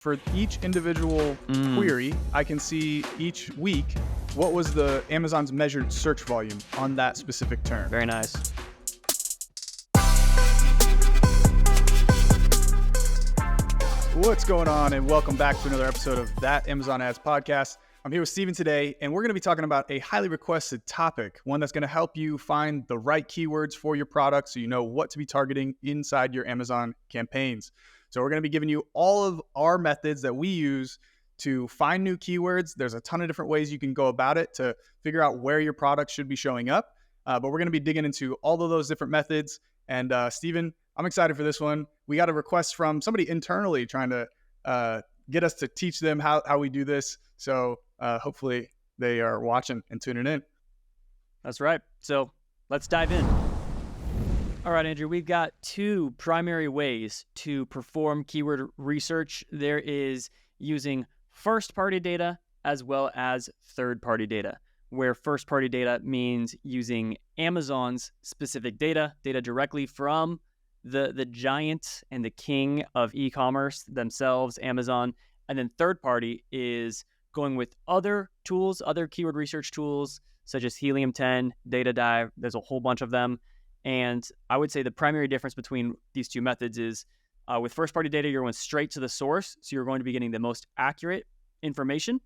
For each individual query, I can see each week what was the Amazon's measured search volume on that specific term. Very nice. What's going on, and welcome back to another episode of That Amazon Ads Podcast. I'm here with Steven today, and we're going to be talking about a highly requested topic, one that's going to help you find the right keywords for your product so you know what to be targeting inside your Amazon campaigns. So we're going to be giving you all of our methods that we use to find new keywords. There's a ton of different ways you can go about it to figure out where your product should be showing up. But we're going to be digging into all of those different methods. And Steven, I'm excited for this one. We got a request from somebody internally trying to get us to teach them how we do this. So hopefully they are watching and tuning in. That's right. So let's dive in. All right, Andrew, we've got two primary ways to perform keyword research. There is using first-party data as well as third-party data, where first-party data means using Amazon's specific data directly from the giant and the king of e-commerce themselves, Amazon. And then third-party is going with other tools, other keyword research tools, such as Helium 10, Data Dive. There's a whole bunch of them. And I would say the primary difference between these two methods is with first-party data, you're going straight to the source. So you're going to be getting the most accurate information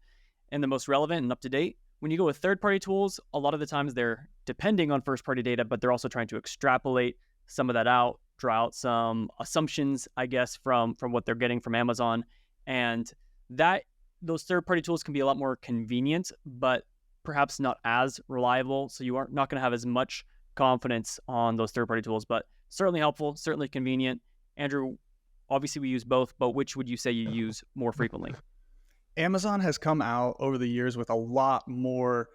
and the most relevant and up-to-date. When you go with third-party tools, a lot of the times they're depending on first-party data, but they're also trying to extrapolate some of that out, draw out some assumptions, I guess, from what they're getting from Amazon. And those third-party tools can be a lot more convenient, but perhaps not as reliable. So you are not going to have as much confidence on those third-party tools, but certainly helpful, certainly convenient. Andrew, obviously we use both, but which would you say you use more frequently? Amazon has come out over the years with a lot more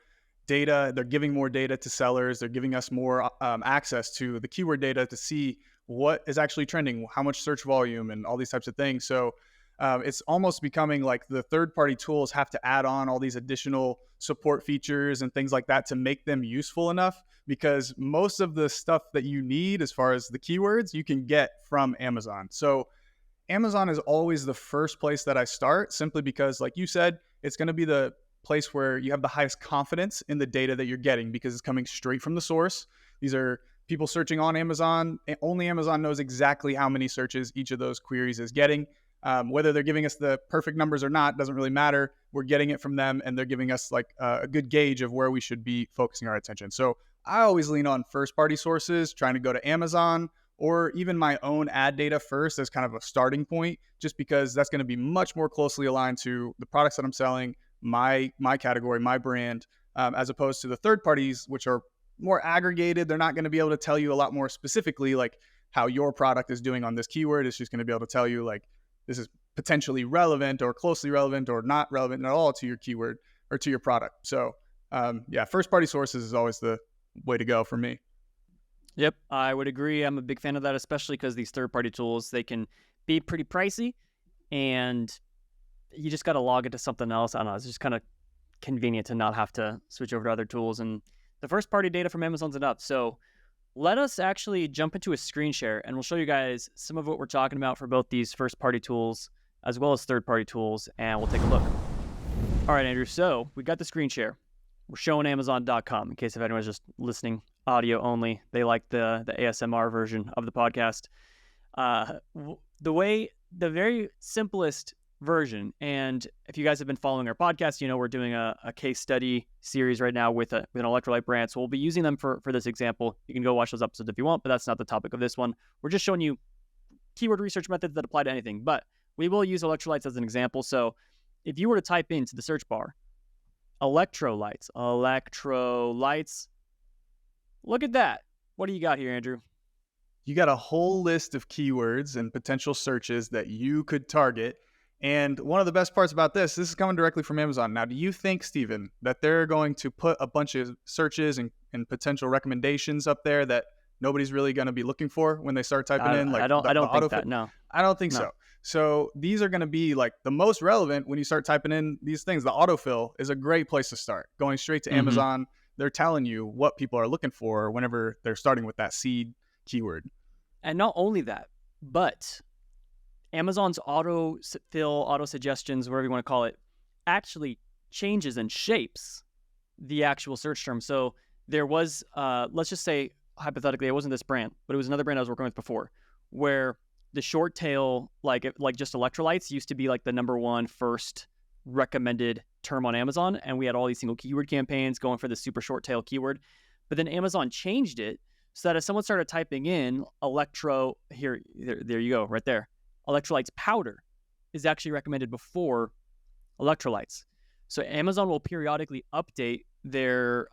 data. They're giving more data to sellers. They're giving us more access to the keyword data to see what is actually trending, how much search volume, and all these types of things. So it's almost becoming like the third-party tools have to add on all these additional support features and things like that to make them useful enough, because most of the stuff that you need as far as the keywords you can get from Amazon. So Amazon is always the first place that I start, simply because, like you said, it's going to be the place where you have the highest confidence in the data that you're getting because it's coming straight from the source. These are people searching on Amazon. Only Amazon knows exactly how many searches each of those queries is getting. Whether they're giving us the perfect numbers or not doesn't really matter. We're getting it from them, and they're giving us like a good gauge of where we should be focusing our attention. So I always lean on first-party sources, trying to go to Amazon or even my own ad data first as kind of a starting point, just because that's going to be much more closely aligned to the products that I'm selling, my category, my brand, as opposed to the third parties, which are more aggregated. They're not going to be able to tell you a lot more specifically like how your product is doing on this keyword. It's just going to be able to tell you like this is potentially relevant or closely relevant or not relevant at all to your keyword or to your product. So first-party sources is always the way to go for me. Yep, I would agree. I'm a big fan of that, especially because these third-party tools, they can be pretty pricey, and you just got to log into something else. I don't know, it's just kind of convenient to not have to switch over to other tools, and the first-party data from Amazon's enough. So let us actually jump into a screen share, and we'll show you guys some of what we're talking about for both these first-party tools as well as third-party tools, and we'll take a look. All right, Andrew, so we got the screen share. We're showing Amazon.com in case if anyone's just listening audio only. They like the ASMR version of the podcast. The very simplest version, and if you guys have been following our podcast, you know we're doing a case study series right now with an electrolyte brand, so we'll be using them for this example. You can go watch those episodes if you want, but that's not the topic of this one. We're just showing you keyword research methods that apply to anything, but we will use electrolytes as an example. So if you were to type into the search bar electrolytes, look at that. What do you got here, Andrew? You got a whole list of keywords and potential searches that you could target. And one of the best parts about this is coming directly from Amazon. Now, do you think, Steven, that they're going to put a bunch of searches and potential recommendations up there that nobody's really going to be looking for when they start typing in? Like I don't think that, no. I don't think so. So these are going to be like the most relevant when you start typing in these things. The autofill is a great place to start. Going straight to Amazon, they're telling you what people are looking for whenever they're starting with that seed keyword. And not only that, but Amazon's auto fill, auto suggestions, whatever you want to call it, actually changes and shapes the actual search term. So there was, let's just say hypothetically, it wasn't this brand, but it was another brand I was working with before, where the short tail, like just electrolytes, used to be like the number one first recommended term on Amazon, and we had all these single keyword campaigns going for the super short tail keyword. But then Amazon changed it so that if someone started typing in there you go, right there, electrolytes powder is actually recommended before electrolytes. So Amazon will periodically update their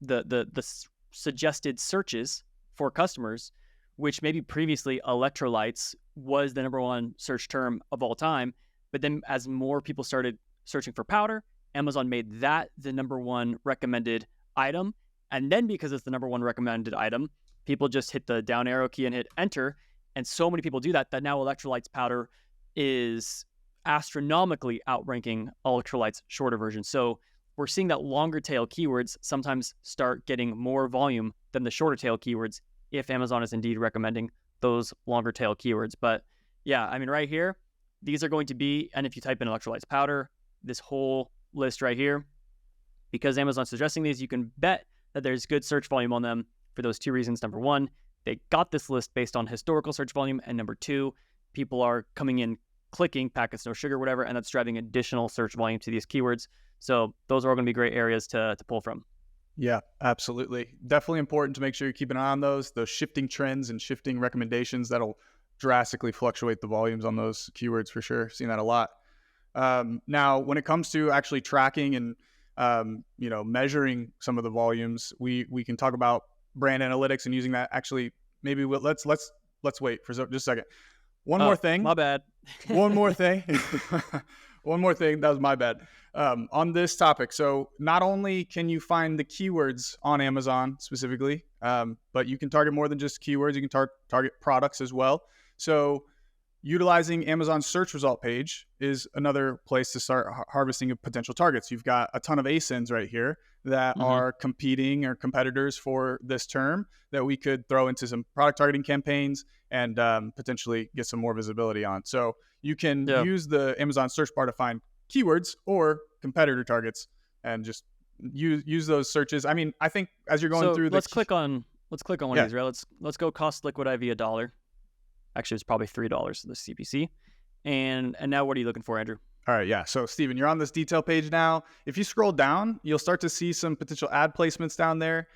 the suggested searches for customers, which maybe previously electrolytes was the number one search term of all time. But then as more people started searching for powder, Amazon made that the number one recommended item. And then because it's the number one recommended item, people just hit the down arrow key and hit enter. And so many people do that now electrolytes powder is astronomically outranking electrolytes shorter version. So we're seeing that longer tail keywords sometimes start getting more volume than the shorter tail keywords if Amazon is indeed recommending those longer tail keywords. But yeah, I mean, right here, these are going to be, and if you type in electrolytes powder, this whole list right here, because Amazon's suggesting these, you can bet that there's good search volume on them for those two reasons. Number one, they got this list based on historical search volume. And number two, people are coming in, clicking packets, no sugar, whatever, and that's driving additional search volume to these keywords. So those are all going to be great areas to pull from. Yeah, absolutely. Definitely important to make sure you keep an eye on those shifting trends and shifting recommendations that'll drastically fluctuate the volumes on those keywords for sure. Seen that a lot. Now, when it comes to actually tracking and measuring some of the volumes, we can talk about brand analytics and using that. Actually, maybe let's wait for just a second. One more thing. My bad. One more thing. One more thing. That was my bad. On this topic. So not only can you find the keywords on Amazon specifically, but you can target more than just keywords. You can target products as well. So utilizing Amazon's search result page is another place to start harvesting potential targets. You've got a ton of ASINs right here that are competing or competitors for this term that we could throw into some product targeting campaigns and potentially get some more visibility on. So you can use the Amazon search bar to find keywords or competitor targets and just use those searches. I mean, I think as you're going through, let's click on one of these, right? Let's go cost liquid IV $1. Actually, it's probably $3 the CPC. And now what are you looking for, Andrew? All right, yeah. So Steven, you're on this detail page now. If you scroll down, you'll start to see some potential ad placements down there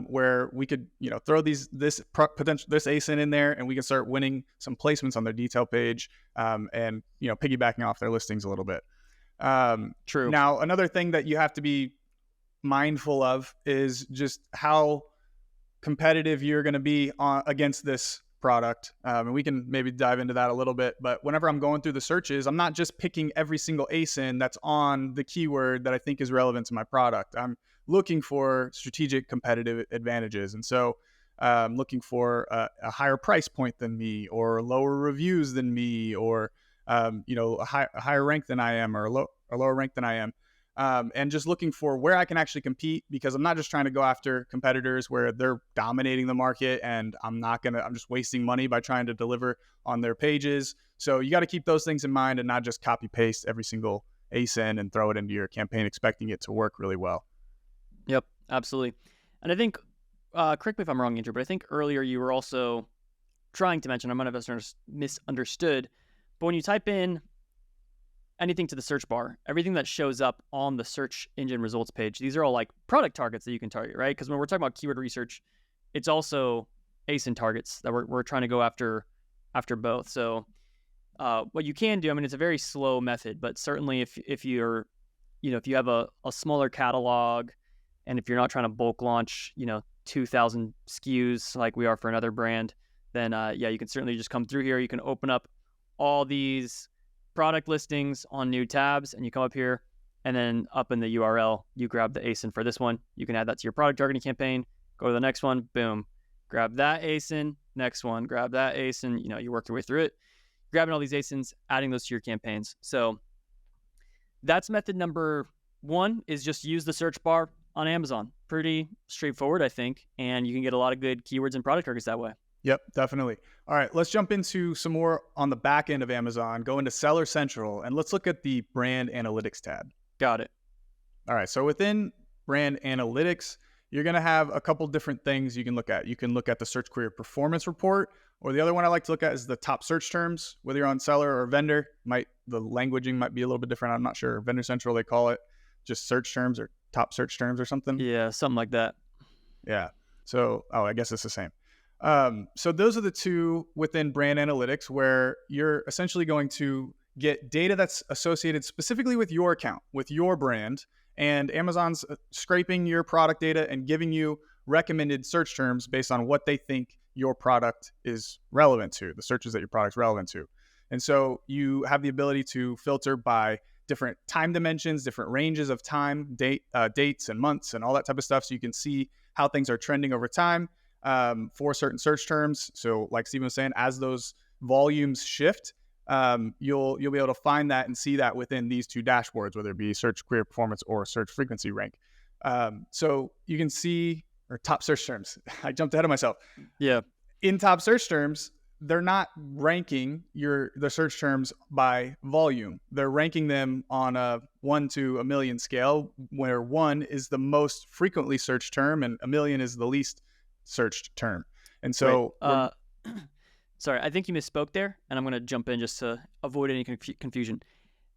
where we could, throw this ASIN in there, and we can start winning some placements on their detail page and piggybacking off their listings a little bit. True. Now, another thing that you have to be mindful of is just how competitive you're going to be against this product. And we can maybe dive into that a little bit. But whenever I'm going through the searches, I'm not just picking every single ASIN that's on the keyword that I think is relevant to my product. I'm looking for strategic competitive advantages. And so I'm looking for a higher price point than me, or lower reviews than me, or a higher rank than I am, or a lower rank than I am. And just looking for where I can actually compete, because I'm not just trying to go after competitors where they're dominating the market and I'm just wasting money by trying to deliver on their pages. So you got to keep those things in mind and not just copy paste every single ASIN and throw it into your campaign expecting it to work really well. Yep, absolutely. And I think, correct me if I'm wrong, Andrew, but I think earlier you were also trying to mention, I might have misunderstood, but when you type in anything to the search bar, everything that shows up on the search engine results page, these are all like product targets that you can target, right? Because when we're talking about keyword research, it's also ASIN targets that we're trying to go after both. So what you can do, I mean, it's a very slow method, but certainly if you're, if you have a smaller catalog, and if you're not trying to bulk launch, 2,000 SKUs like we are for another brand, then you can certainly just come through here. You can open up all these product listings on new tabs, and you come up here, and then up in the URL, you grab the ASIN for this one. You can add that to your product targeting campaign, go to the next one, boom, grab that ASIN, next one, grab that ASIN, you work your way through it, grabbing all these ASINs, adding those to your campaigns. So that's method number one, is just use the search bar on Amazon. Pretty straightforward, I think, and you can get a lot of good keywords and product targets that way. Yep, definitely. All right, let's jump into some more on the back end of Amazon, go into Seller Central, and let's look at the brand analytics tab. Got it. All right, so within brand analytics, you're going to have a couple different things you can look at. You can look at the search query performance report, or the other one I like to look at is the top search terms. Whether you're on seller or vendor, the languaging might be a little bit different. I'm not sure. Vendor Central, they call it just search terms or top search terms or something. Yeah, something like that. Yeah. So, I guess it's the same. So those are the two within brand analytics where you're essentially going to get data that's associated specifically with your account, with your brand, and Amazon's scraping your product data and giving you recommended search terms based on what they think your product is relevant to, the searches that your product's relevant to. And so you have the ability to filter by different time dimensions, different ranges of time, dates and months and all that type of stuff. So you can see how things are trending over time for certain search terms. So like Steven was saying, as those volumes shift, you'll be able to find that and see that within these two dashboards, whether it be search query performance or search frequency rank. So you can see, or top search terms. I jumped ahead of myself. Yeah. In top search terms, they're not ranking the search terms by volume. They're ranking them on a 1 to a million scale, where 1 is the most frequently searched term and a million is the least searched term. And so, sorry, I think you misspoke there, and I'm going to jump in just to avoid any confusion.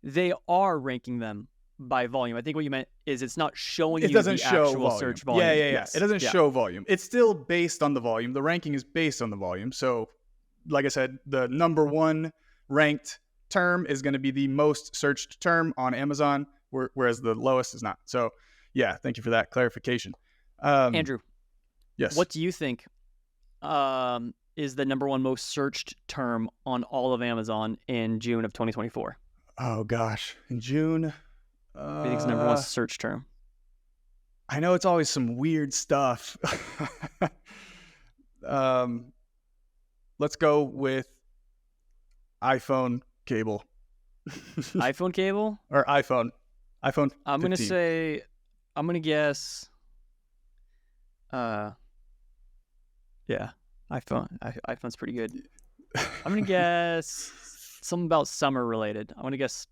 They are ranking them by volume. I think what you meant is it's not showing you the actual search volume. Yeah. Yes. It doesn't show volume. It's still based on the volume. The ranking is based on the volume. So, like I said, the number 1 ranked term is going to be the most searched term on Amazon, whereas the lowest is not. So, yeah, thank you for that clarification. Andrew, yes. What do you think is the number 1 most searched term on all of Amazon in June of 2024? Oh, gosh. In June? What do you think is the number 1 search term? I know it's always some weird stuff. Let's go with iPhone cable. iPhone cable? Or iPhone. iPhone 15. I'm going to guess, yeah, iPhone's pretty good. I'm going to guess something about summer related. I want to guess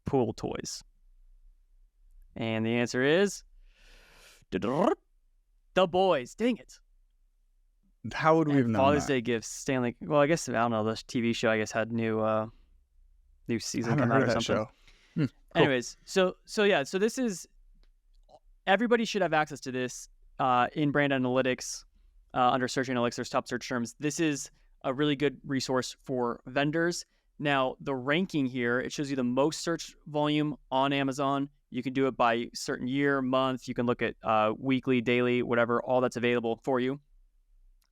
pool toys. And the answer is The Boys. Dang it. How would we have known Father's that? Day gifts, Stanley. Well, I guess, I don't know, the TV show, I guess, had new season come out or something. Cool. Anyways, so this is, everybody should have access to this in brand analytics under search analytics. There's top search terms. This is a really good resource for vendors. Now, the ranking here, it shows you the most search volume on Amazon. You can do it by certain year, month. You can look at weekly, daily, whatever, all that's available for you.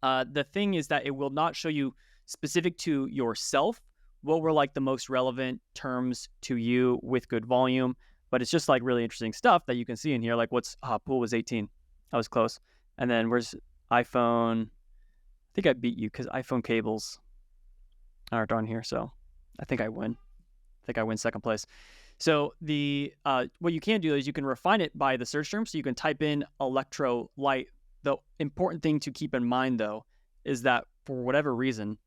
The thing is that it will not show you specific to yourself what were like the most relevant terms to you with good volume, but it's just like really interesting stuff that you can see in here. Like pool was 18. I was close. And then where's iPhone? I think I beat you because iPhone cables aren't on here. So I think I win. Second place. So the what you can do is you can refine it by the search term. So you can type in electrolyte. The important thing to keep in mind, though, is that for whatever reason,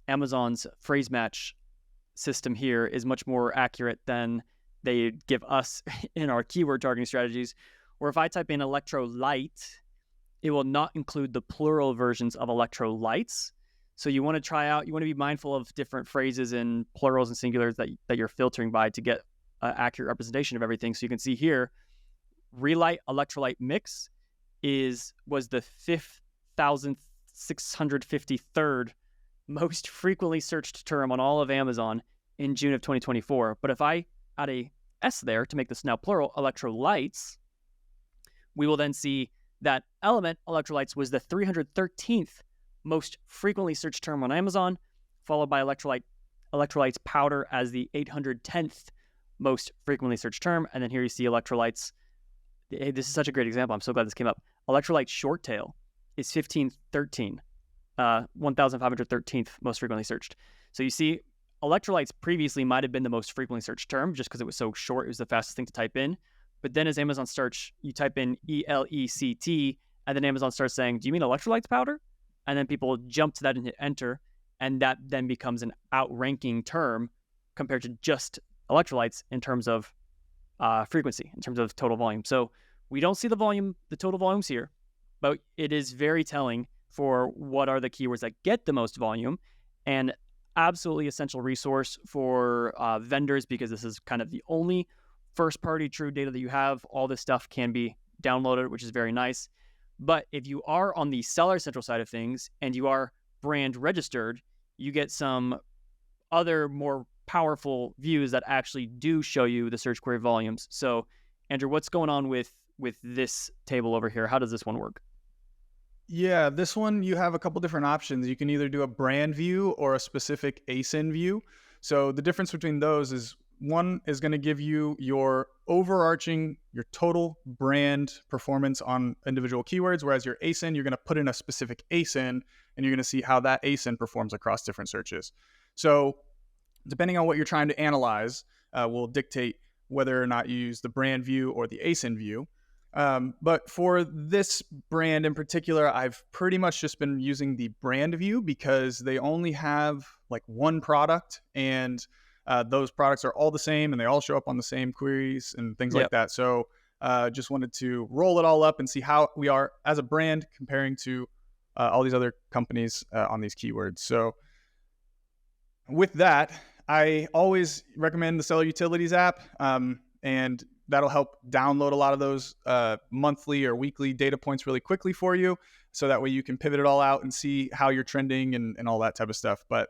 Amazon's phrase match system here is much more accurate than they give us in our keyword targeting strategies, where if I type in electrolyte, it will not include the plural versions of electrolytes. So you want to be mindful of different phrases in plurals and singulars that you're filtering by to get an accurate representation of everything. So you can see here, Relight electrolyte mix was the 5,653rd most frequently searched term on all of Amazon in June of 2024. But if I add a S there to make this now plural, electrolytes, we will then see that element electrolytes was the 313th most frequently searched term on Amazon, followed by electrolytes powder as the 810th most frequently searched term. And then here you see electrolytes. Hey, this is such a great example. I'm so glad this came up. Electrolyte short tail is 1513, 1,513th most frequently searched. So you see, electrolytes previously might have been the most frequently searched term just because it was so short. It was the fastest thing to type in. But then as Amazon starts, you type in ELECT, and then Amazon starts saying, do you mean electrolytes powder? and then people jump to that and hit enter, and that then becomes an outranking term compared to just electrolytes in terms of frequency, in terms of total volume. So we don't see the total volumes here, but it is very telling for what are the keywords that get the most volume, and absolutely essential resource for vendors, because this is kind of the only first-party true data that you have. All this stuff can be downloaded, which is very nice. But if you are on the Seller Central side of things and you are brand registered, you get some other more powerful views that actually do show you the search query volumes. So, Andrew, what's going on with this table over here? How does this one work? Yeah, this one you have a couple different options. You can either do a brand view or a specific ASIN view. So the difference between those is one is going to give you your overarching, your total brand performance on individual keywords, whereas your ASIN, you're going to put in a specific ASIN and you're going to see how that ASIN performs across different searches. So depending on what you're trying to analyze, will dictate whether or not you use the brand view or the ASIN view. But for this brand in particular, I've pretty much just been using the brand view because they only have like one product, and those products are all the same and they all show up on the same queries and things like Yep. that. So just wanted to roll it all up and see how we are as a brand comparing to all these other companies on these keywords. So with that, I always recommend the Seller Utilities app, and that'll help download a lot of those monthly or weekly data points really quickly for you. So that way you can pivot it all out and see how you're trending and all that type of stuff. But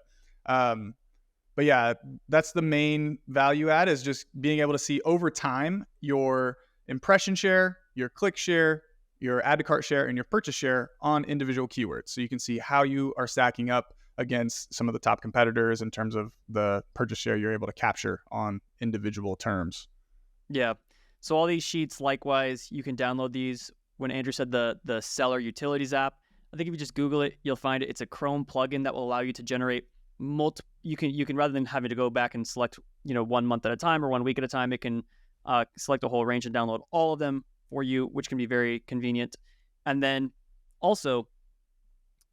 yeah, that's the main value add, is just being able to see over time your impression share, your click share, your add to cart share, and your purchase share on individual keywords. So you can see how you are stacking up against some of the top competitors in terms of the purchase share you're able to capture on individual terms. Yeah. So all these sheets, likewise, you can download these. When Andrew said the Seller Utilities app, I think if you just Google it, you'll find it. It's a Chrome plugin that will allow you to generate you can rather than having to go back and select 1 month at a time or 1 week at a time, it can select a whole range and download all of them for you, which can be very convenient. And then also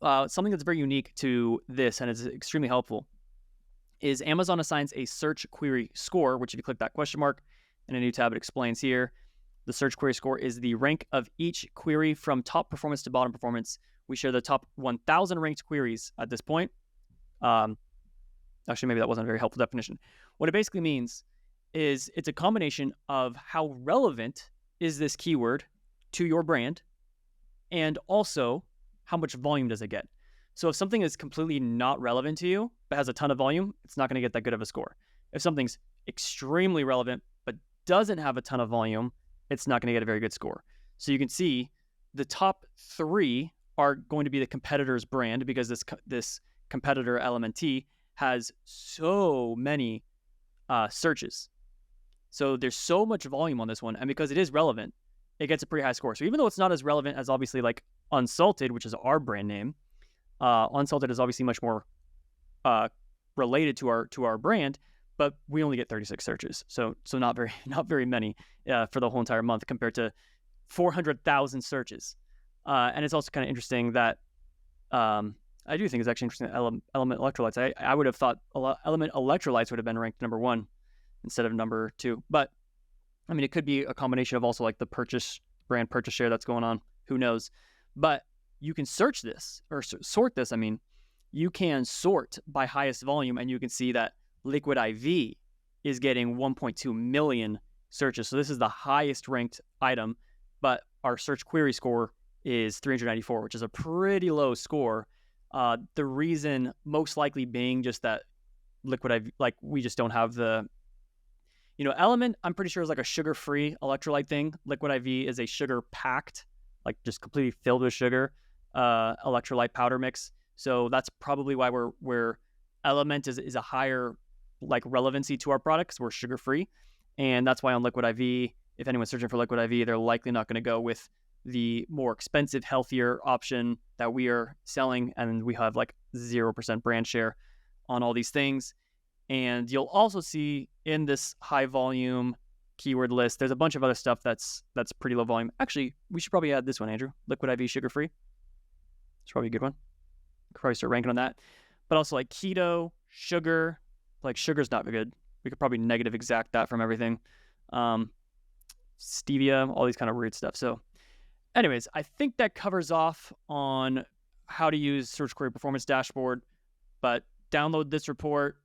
something that's very unique to this and is extremely helpful is Amazon assigns a search query score, which if you click that question mark in a new tab, it explains here. The search query score is the rank of each query from top performance to bottom performance. We share the top 1,000 ranked queries at this point. Actually, maybe that wasn't a very helpful definition. What it basically means is it's a combination of how relevant is this keyword to your brand, and also how much volume does it get. So if something is completely not relevant to you but has a ton of volume, it's not going to get that good of a score. If something's extremely relevant but doesn't have a ton of volume, it's not going to get a very good score. So you can see the top 3 are going to be the competitor's brand, because this competitor LMNT has so many searches. So there's so much volume on this one, and because it is relevant, it gets a pretty high score. So even though it's not as relevant as obviously like Unsalted, which is our brand name, Unsalted is obviously much more related to our brand, but we only get 36 searches. So not very many for the whole entire month compared to 400,000 searches. And it's also kind of interesting that I do think it's actually interesting that Element Electrolytes. I would have thought Element Electrolytes would have been ranked number 1 instead of number 2. But I mean, it could be a combination of also like the brand purchase share that's going on. Who knows? But you can search this or sort this. I mean, you can sort by highest volume, and you can see that Liquid IV is getting 1.2 million searches. So this is the highest ranked item, but our search query score is 394, which is a pretty low score. The reason most likely being just that Liquid IV, like we just don't have the, Element, I'm pretty sure is like a sugar-free electrolyte thing. Liquid IV is a sugar-packed, like just completely filled with sugar, electrolyte powder mix. So that's probably why we're Element is a higher like relevancy to our products. We're sugar-free, and that's why on Liquid IV, if anyone's searching for Liquid IV, they're likely not going to go with the more expensive, healthier option that we are selling, and we have like 0% brand share on all these things. And you'll also see in this high volume keyword list, there's a bunch of other stuff that's pretty low volume. Actually, we should probably add this one, Andrew. Liquid IV sugar free. It's probably a good one. could probably start ranking on that. But also like keto, sugar, like sugar's not good. We could probably negative exact that from everything. Stevia, all these kind of weird stuff. So anyways, I think that covers off on how to use Search Query Performance Dashboard, but download this report,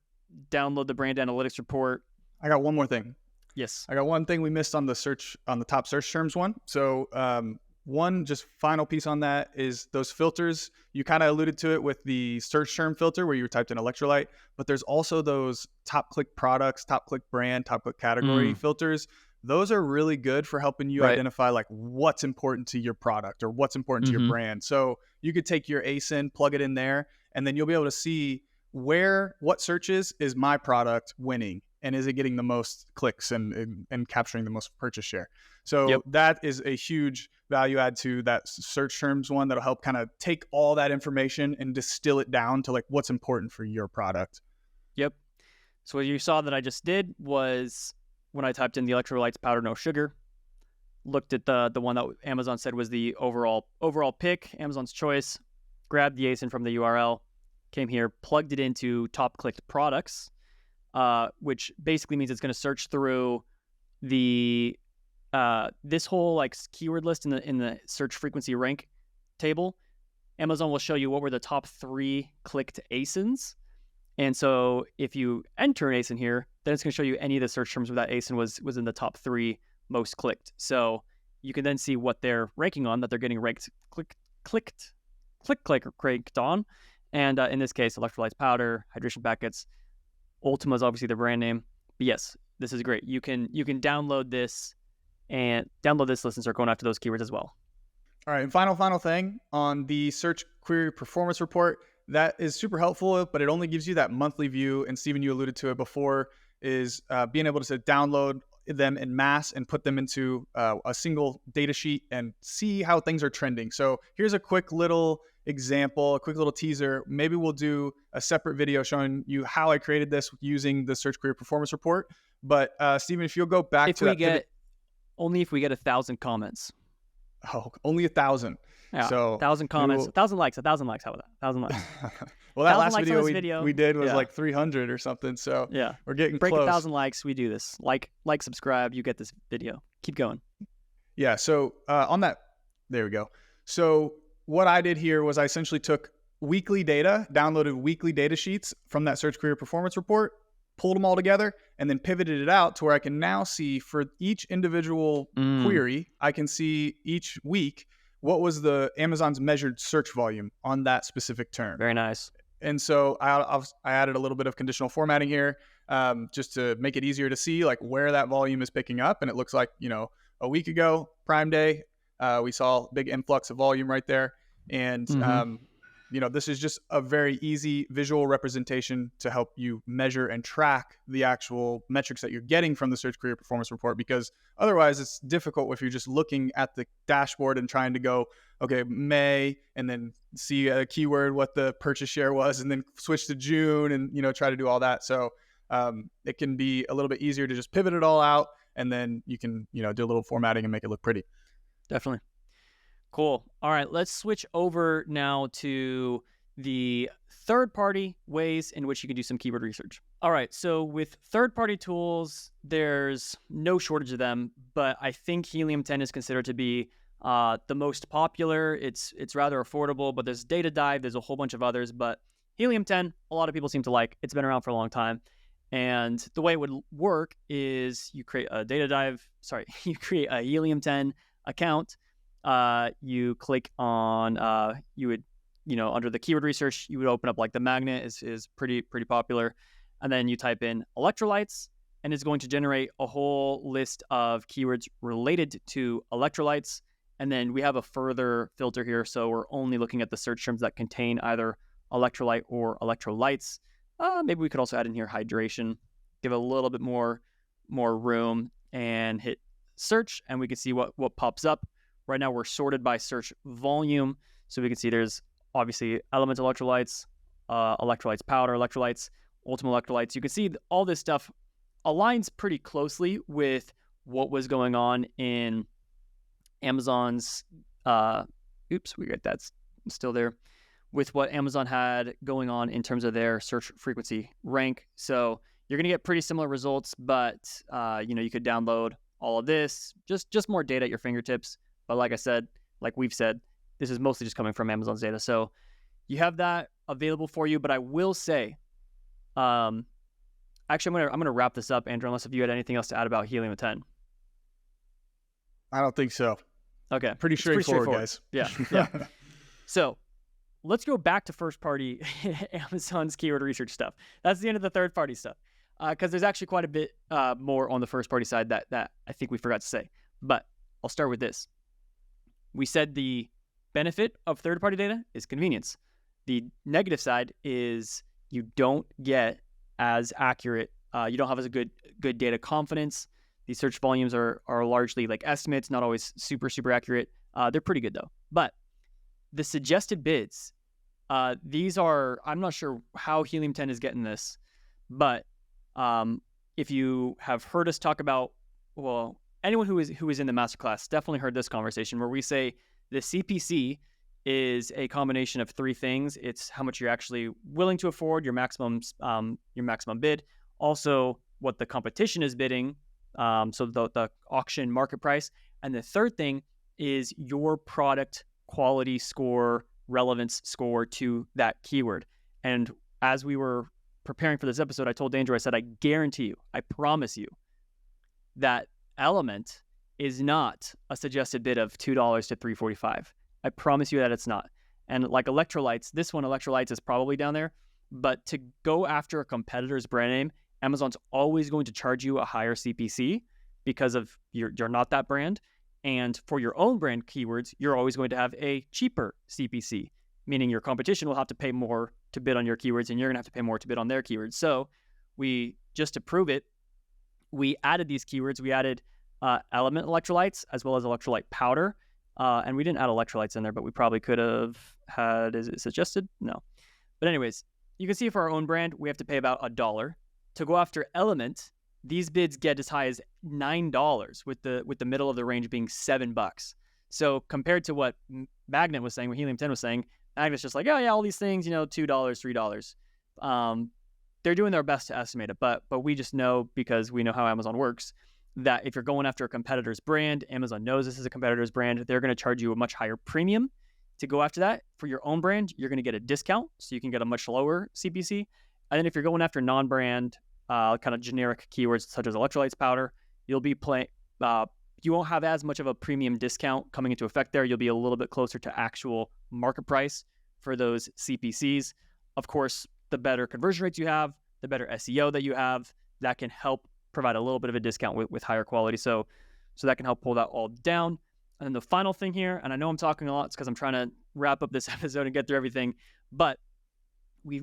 download the brand analytics report. I got one more thing. Yes. I got one thing we missed on the top search terms one. So one just final piece on that is those filters. You kind of alluded to it with the search term filter where you typed in electrolyte, but there's also those top click products, top click brand, top click category filters. Those are really good for helping you identify like what's important to your product or what's important to your brand. So you could take your ASIN, plug it in there, and then you'll be able to see what searches is my product winning, and is it getting the most clicks and capturing the most purchase share. So that is a huge value add to that search terms one that'll help kind of take all that information and distill it down to like what's important for your product. Yep. So what you saw that I just did was when I typed in the electrolytes powder no sugar, looked at the one that Amazon said was the overall pick, Amazon's choice, grabbed the ASIN from the URL, came here, plugged it into top clicked products, which basically means it's going to search through the this whole like keyword list in the search frequency rank table. Amazon will show you what were the top 3 clicked ASINs. And so if you enter an ASIN here, then it's going to show you any of the search terms where that ASIN was in the top 3 most clicked. So you can then see what they're ranking on, that they're getting ranked, clicked on. And in this case, electrolytes powder, hydration packets. Ultima is obviously the brand name. But yes, this is great. You can download this list and start going after those keywords as well. All right, and final thing on the search query performance report. That is super helpful, but it only gives you that monthly view. And Stephen, you alluded to it before, is being able to download them in mass and put them into a single data sheet and see how things are trending. So here's a quick little example, a quick little teaser. Maybe we'll do a separate video showing you how I created this using the search query performance report. But Stephen, if you'll go back to that only if we get 1,000 comments. Oh, only 1,000. Yeah, so 1,000 comments, 1,000 likes. How about that? 1,000 likes. Well, that last video we did was like 300 or something. So yeah, we're getting break close. 1,000 likes. We do this. Like, subscribe. You get this video. Keep going. Yeah. So on that, there we go. So what I did here was I essentially took weekly data, downloaded weekly data sheets from that search query performance report, pulled them all together, and then pivoted it out to where I can now see for each individual query, I can see each week what was the Amazon's measured search volume on that specific term. Very nice. And so I added a little bit of conditional formatting here just to make it easier to see like where that volume is picking up. And it looks like, a week ago, Prime Day, we saw a big influx of volume right there. And, this is just a very easy visual representation to help you measure and track the actual metrics that you're getting from the search query performance report, because otherwise it's difficult if you're just looking at the dashboard and trying to go, okay, May, and then see a keyword, what the purchase share was, and then switch to June and, try to do all that. So it can be a little bit easier to just pivot it all out, and then you can, do a little formatting and make it look pretty. Definitely. Cool. All right, let's switch over now to the third-party ways in which you can do some keyword research. All right, so with third-party tools, there's no shortage of them, but I think Helium 10 is considered to be the most popular. It's rather affordable, but there's Data Dive, there's a whole bunch of others, but Helium 10, a lot of people seem to like. It's been around for a long time. And the way it would work is you create a Helium 10 account. You click on, under the keyword research, you would open up like the magnet is pretty popular. And then you type in electrolytes, and it's going to generate a whole list of keywords related to electrolytes. And then we have a further filter here. So we're only looking at the search terms that contain either electrolyte or electrolytes. Maybe we could also add in here hydration, give it a little bit more room, and hit search, and we can see what pops up. Right now we're sorted by search volume. So we can see there's obviously element electrolytes, electrolytes powder, electrolytes, Ultima electrolytes. You can see all this stuff aligns pretty closely with what was going on in Amazon's, that's still there, with what Amazon had going on in terms of their search frequency rank. So you're going to get pretty similar results, but you could download all of this, just more data at your fingertips. But like I said, like we've said, this is mostly just coming from Amazon's data. So you have that available for you. But I will say, actually, I'm gonna wrap this up, Andrew, unless if you had anything else to add about Helium 10. I don't think so. Okay. Pretty straightforward, guys. Yeah. So let's go back to first party Amazon's keyword research stuff. That's the end of the third party stuff. Because there's actually quite a bit more on the first party side that I think we forgot to say. But I'll start with this. We said the benefit of third party data is convenience. The negative side is you don't get as accurate. You don't have as a good data confidence. These search volumes are largely like estimates, not always super accurate. They're pretty good though. But the suggested bids, these are, I'm not sure how Helium 10 is getting this, but if you have heard us talk about, well, anyone who is in the masterclass definitely heard this conversation where we say the CPC is a combination of three things. It's how much you're actually willing to afford, your maximum bid, also what the competition is bidding, so the auction market price, and the third thing is your product quality score, relevance score to that keyword. And as we were preparing for this episode, I told Andrew, I said, I guarantee you, I promise you that Element is not a suggested bid of $2 to $3.45. I promise you that it's not. And like electrolytes, this one, electrolytes, is probably down there. But to go after a competitor's brand name, Amazon's always going to charge you a higher CPC because of you're not that brand. And for your own brand keywords, you're always going to have a cheaper CPC, meaning your competition will have to pay more to bid on your keywords, and you're going to have to pay more to bid on their keywords. So we, just to prove it, we added these keywords. We added Element electrolytes as well as electrolyte powder. And we didn't add electrolytes in there, but we probably could have had, is it suggested? No. But anyways, you can see for our own brand, we have to pay about $1. To go after Element, these bids get as high as $9, with the middle of the range being $7. So compared to what Magnet was saying, what Helium 10 was saying, Magnet's just like, oh yeah, all these things, $2, $3. They're doing their best to estimate it, but we just know, because we know how Amazon works, that if you're going after a competitor's brand, Amazon knows this is a competitor's brand, they're going to charge you a much higher premium to go after that. For your own brand, you're going to get a discount, so you can get a much lower CPC. And then if you're going after non-brand, kind of generic keywords such as electrolytes powder, you'll be you won't have as much of a premium discount coming into effect there. You'll be a little bit closer to actual market price for those CPCs. Of course, the better conversion rates you have, the better SEO that you have, that can help provide a little bit of a discount with higher quality. So that can help pull that all down. And then the final thing here, and I know I'm talking a lot, it's because I'm trying to wrap up this episode and get through everything, but we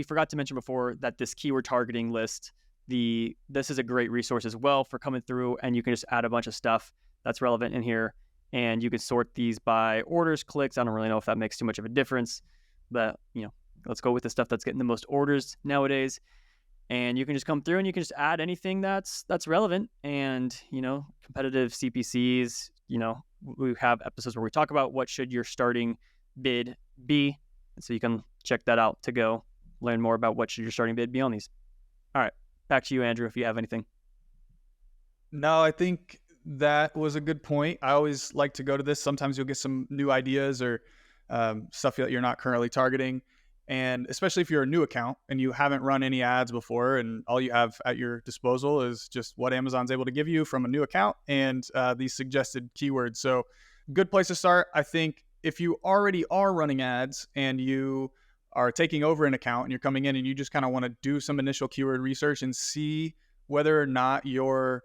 forgot to mention before that this keyword targeting list, this is a great resource as well for coming through, and you can just add a bunch of stuff that's relevant in here, and you can sort these by orders, clicks. I don't really know if that makes too much of a difference, but let's go with the stuff that's getting the most orders nowadays. And you can just come through and you can just add anything that's relevant, and competitive CPCs. We have episodes where we talk about what should your starting bid be, and so you can check that out to go learn more about what should your starting bid be on these. All right, back to you, Andrew, if you have anything. No, I think that was a good point. I always like to go to this. Sometimes you'll get some new ideas or stuff that you're not currently targeting. And especially if you're a new account and you haven't run any ads before, and all you have at your disposal is just what Amazon's able to give you from a new account and these suggested keywords. So good place to start. I think if you already are running ads and you are taking over an account and you're coming in and you just kind of want to do some initial keyword research and see whether or not you're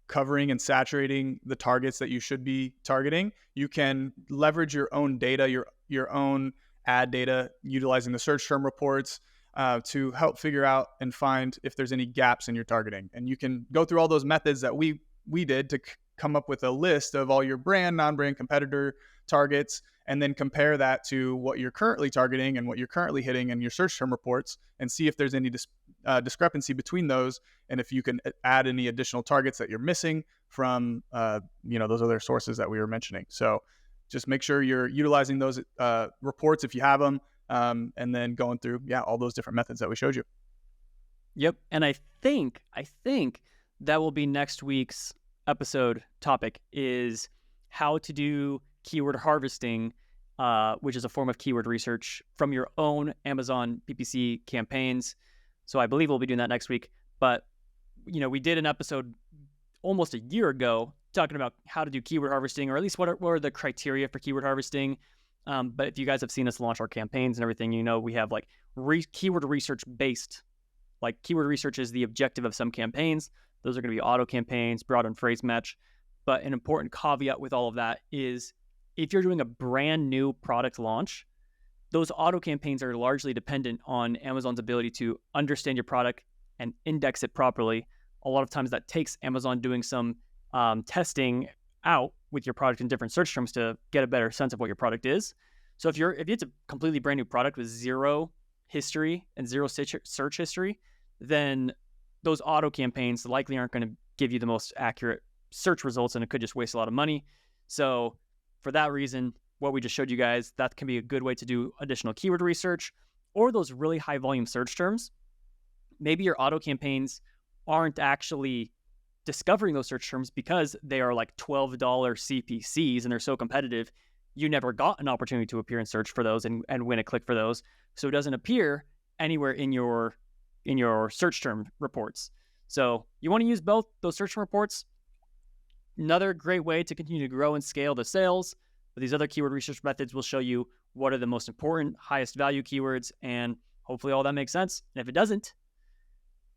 covering and saturating the targets that you should be targeting, you can leverage your own data, your own ad data, utilizing the search term reports to help figure out and find if there's any gaps in your targeting. And you can go through all those methods that we did to come up with a list of all your brand, non-brand, competitor targets, and then compare that to what you're currently targeting and what you're currently hitting in your search term reports, and see if there's any discrepancy between those, and if you can add any additional targets that you're missing from those other sources that we were mentioning. So just make sure you're utilizing those reports if you have them. and then going through, all those different methods that we showed you. Yep. And I think that will be next week's episode topic, is how to do keyword harvesting, which is a form of keyword research from your own Amazon PPC campaigns. So I believe we'll be doing that next week. But, we did an episode almost a year ago talking about how to do keyword harvesting, or at least what are the criteria for keyword harvesting. But if you guys have seen us launch our campaigns and everything, we have like keyword research based. Like, keyword research is the objective of some campaigns. Those are going to be auto campaigns, broad and phrase match. But an important caveat with all of that is, if you're doing a brand new product launch, those auto campaigns are largely dependent on Amazon's ability to understand your product and index it properly. A lot of times that takes Amazon doing some testing out with your product in different search terms to get a better sense of what your product is. So if it's a completely brand new product with zero history and zero search history, then those auto campaigns likely aren't going to give you the most accurate search results, and it could just waste a lot of money. So for that reason, what we just showed you guys, that can be a good way to do additional keyword research, or those really high volume search terms. Maybe your auto campaigns aren't actually discovering those search terms because they are like $12 CPCs and they're so competitive, you never got an opportunity to appear in search for those and win a click for those. So it doesn't appear anywhere in your search term reports. So you want to use both those search term reports. Another great way to continue to grow and scale the sales. But these other keyword research methods will show you what are the most important, highest value keywords, and hopefully all that makes sense. And if it doesn't,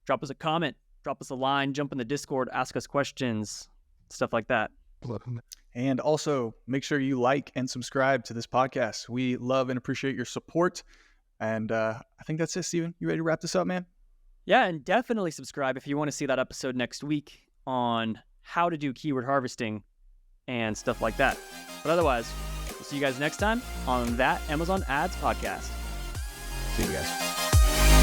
drop us a comment, drop us a line, jump in the Discord, ask us questions, stuff like that. And also make sure you like and subscribe to this podcast. We love and appreciate your support. And I think that's it, Steven. You ready to wrap this up, man? Yeah, and definitely subscribe if you want to see that episode next week on how to do keyword harvesting and stuff like that. But otherwise, we'll see you guys next time on That Amazon Ads Podcast. See you guys.